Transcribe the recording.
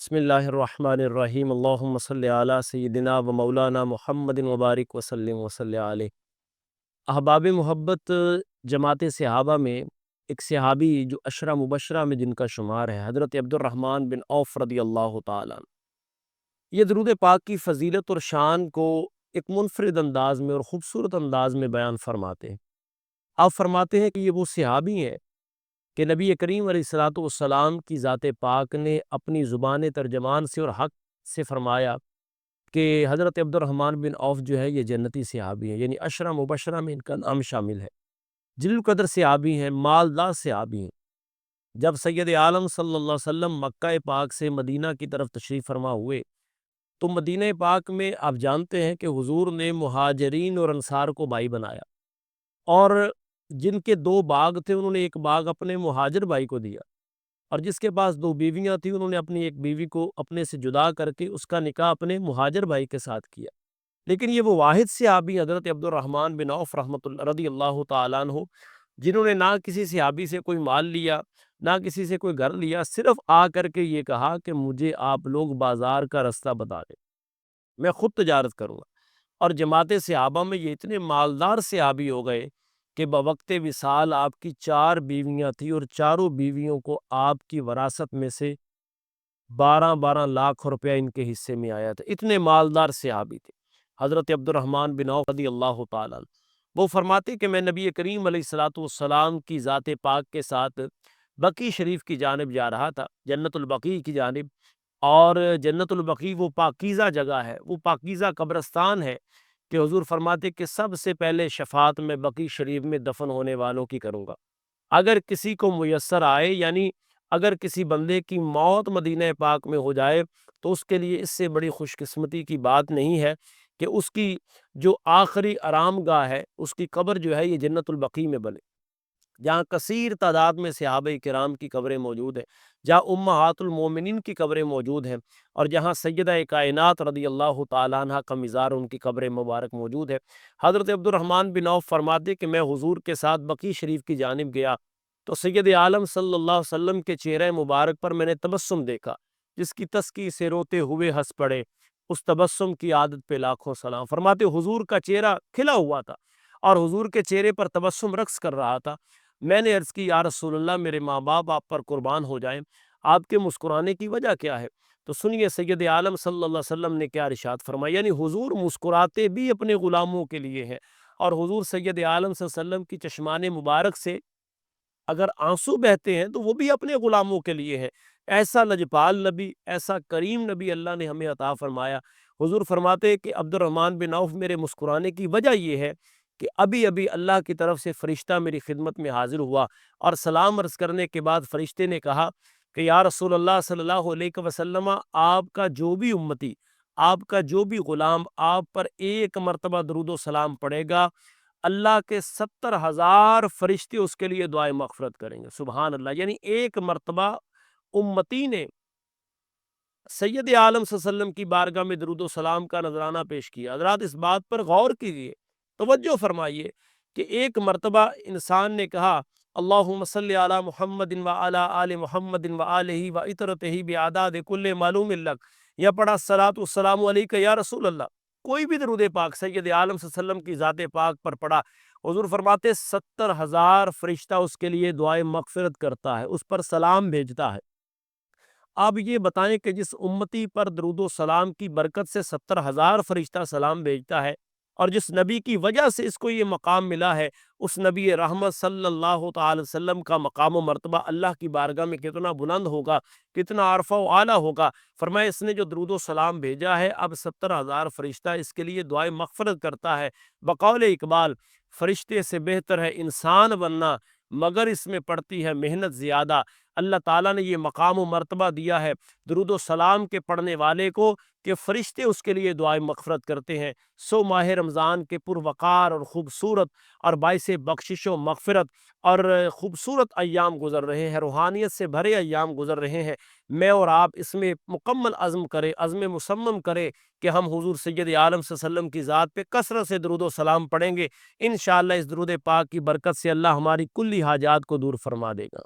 بسم اللہ الرحمن الرحیم اللہم صلی علی سیدنا و مولانا محمد مبارک وسلم وصلی علیہ۔ احباب محبت، جماعت صحابہ میں ایک صحابی جو عشرہ مبشرہ میں جن کا شمار ہے، حضرت عبد الرحمن بن عوف رضی اللہ تعالیٰ عنہ، یہ درود پاک کی فضیلت اور شان کو ایک منفرد انداز میں اور خوبصورت انداز میں بیان فرماتے ہیں۔ آپ فرماتے ہیں کہ یہ وہ صحابی ہیں کہ نبی کریم علیہ الصلوۃ والسلام کی ذات پاک نے اپنی زبان ترجمان سے اور حق سے فرمایا کہ حضرت عبد الرحمن بن عوف جو ہے یہ جنتی صحابی ہیں، یعنی عشرہ مبشرہ میں ان کا نام شامل ہے، جلیل القدر صحابی ہیں، مالدار صحابی ہیں۔ جب سید عالم صلی اللہ علیہ وسلم مکہ پاک سے مدینہ کی طرف تشریف فرما ہوئے تو مدینہ پاک میں آپ جانتے ہیں کہ حضور نے مہاجرین اور انصار کو بھائی بنایا، اور جن کے دو باغ تھے انہوں نے ایک باغ اپنے مہاجر بھائی کو دیا، اور جس کے پاس دو بیویاں تھیں انہوں نے اپنی ایک بیوی کو اپنے سے جدا کر کے اس کا نکاح اپنے مہاجر بھائی کے ساتھ کیا۔ لیکن یہ وہ واحد صحابی حضرت عبد الرحمن بن عوف رحمۃ اللہ رضی اللہ تعالیٰ عنہ، جنہوں نے نہ کسی صحابی سے کوئی مال لیا، نہ کسی سے کوئی گھر لیا، صرف آ کر کے یہ کہا کہ مجھے آپ لوگ بازار کا رستہ بتا دیں، میں خود تجارت کروں گا۔ اور جماعت صحابہ میں یہ اتنے مالدار صحابی ہو گئے کہ بوقت وصال آپ کی 4 بیویاں تھیں، اور چاروں بیویوں کو آپ کی وراثت میں سے 12 لاکھ روپیہ ان کے حصے میں آیا تھا۔ اتنے مالدار صحابی تھے حضرت عبد الرحمن بن عوف رضی اللہ تعالیٰ عنہ۔ وہ فرماتے کہ میں نبی کریم علیہ الصلوۃ والسلام کی ذات پاک کے ساتھ بقیع شریف کی جانب جا رہا تھا، جنت البقیع کی جانب، اور جنت البقیع وہ پاکیزہ جگہ ہے، وہ پاکیزہ قبرستان ہے کہ حضور فرماتے کہ سب سے پہلے شفاعت میں بقیع شریف میں دفن ہونے والوں کی کروں گا۔ اگر کسی کو میسر آئے، یعنی اگر کسی بندے کی موت مدینہ پاک میں ہو جائے تو اس کے لیے اس سے بڑی خوش قسمتی کی بات نہیں ہے کہ اس کی جو آخری آرام گاہ ہے، اس کی قبر جو ہے یہ جنت البقیع میں بنے، جہاں کثیر تعداد میں صحابہ کرام کی قبریں موجود ہیں، جہاں امہات المومنین کی قبریں موجود ہیں، اور جہاں سیدہ کائنات رضی اللہ تعالیٰ عنہ کا مزار ان کی قبر مبارک موجود ہے۔ حضرت عبد الرحمن بن عوف فرماتے کہ میں حضور کے ساتھ بقیع شریف کی جانب گیا تو سید عالم صلی اللہ علیہ وسلم کے چہرہ مبارک پر میں نے تبسم دیکھا، جس کی تسکی سے روتے ہوئے ہنس پڑے، اس تبسم کی عادت پہ لاکھوں سلام۔ فرماتے حضور کا چہرہ کھلا ہوا تھا اور حضور کے چہرے پر تبسم رقص کر رہا تھا۔ میں نے عرض کی یا رسول اللہ، میرے ماں باپ آپ پر قربان ہو جائیں، آپ کے مسکرانے کی وجہ کیا ہے؟ تو سنیے سید عالم صلی اللہ علیہ وسلم نے کیا ارشاد فرمایا، یعنی حضور مسکراتے بھی اپنے غلاموں کے لیے ہیں، اور حضور سید عالم صلی اللہ علیہ وسلم کی چشمان مبارک سے اگر آنسو بہتے ہیں تو وہ بھی اپنے غلاموں کے لیے ہیں۔ ایسا لجپال نبی، ایسا کریم نبی اللہ نے ہمیں عطا فرمایا۔ حضور فرماتے کہ عبد الرحمن بن عوف، میرے مسکرانے کی وجہ یہ ہے کہ ابھی ابھی اللہ کی طرف سے فرشتہ میری خدمت میں حاضر ہوا، اور سلام عرض کرنے کے بعد فرشتے نے کہا کہ یا رسول اللہ صلی اللہ علیہ وسلم، آپ کا جو بھی امتی، آپ کا جو بھی غلام آپ پر ایک مرتبہ درود و سلام پڑھے گا، اللہ کے 70,000 فرشتے اس کے لیے دعائیں مغفرت کریں گے۔ سبحان اللہ! یعنی ایک مرتبہ امتی نے سید عالم صلی اللہ علیہ وسلم کی بارگاہ میں درود و سلام کا نذرانہ پیش کیا۔ حضرات اس بات پر غور کیجیے، توجہ فرمائیے کہ ایک مرتبہ انسان نے کہا اللہم صلی علی محمد و علی آل محمد و آلہ و اطرتہ بعداد کل معلوم لک، یا پڑھا الصلاۃ والسلام علیک یا رسول اللہ، کوئی بھی درود پاک سید عالم صلی اللہ علیہ وسلم کی ذات پاک پر پڑھا، حضور فرماتے 70,000 فرشتہ اس کے لیے دعائیں مغفرت کرتا ہے، اس پر سلام بھیجتا ہے۔ آپ یہ بتائیں کہ جس امتی پر درود و سلام کی برکت سے 70,000 فرشتہ سلام بھیجتا ہے، اور جس نبی کی وجہ سے اس کو یہ مقام ملا ہے، اس نبی رحمت صلی اللہ تعالی وسلم کا مقام و مرتبہ اللہ کی بارگاہ میں کتنا بلند ہوگا، کتنا عرفہ و اعلیٰ ہوگا۔ فرمایا اس نے جو درود و سلام بھیجا ہے، اب 70,000 فرشتہ اس کے لیے دعائیں مغفرت کرتا ہے۔ بقول اقبال، فرشتے سے بہتر ہے انسان بننا، مگر اس میں پڑتی ہے محنت زیادہ۔ اللہ تعالیٰ نے یہ مقام و مرتبہ دیا ہے درود و سلام کے پڑھنے والے کو کہ فرشتے اس کے لیے دعائیں مغفرت کرتے ہیں۔ سو ماہ رمضان کے پروقار اور خوبصورت اور باعث بخشش و مغفرت اور خوبصورت ایام گزر رہے ہیں، روحانیت سے بھرے ایام گزر رہے ہیں۔ میں اور آپ اس میں مکمل عزم کریں، عزم مصمم کریں کہ ہم حضور سید عالم صلی اللہ علیہ وسلم کی ذات پہ کثرت سے درود و سلام پڑھیں گے۔ انشاءاللہ اس درود پاک کی برکت سے اللہ ہماری کلی حاجات کو دور فرما دے گا۔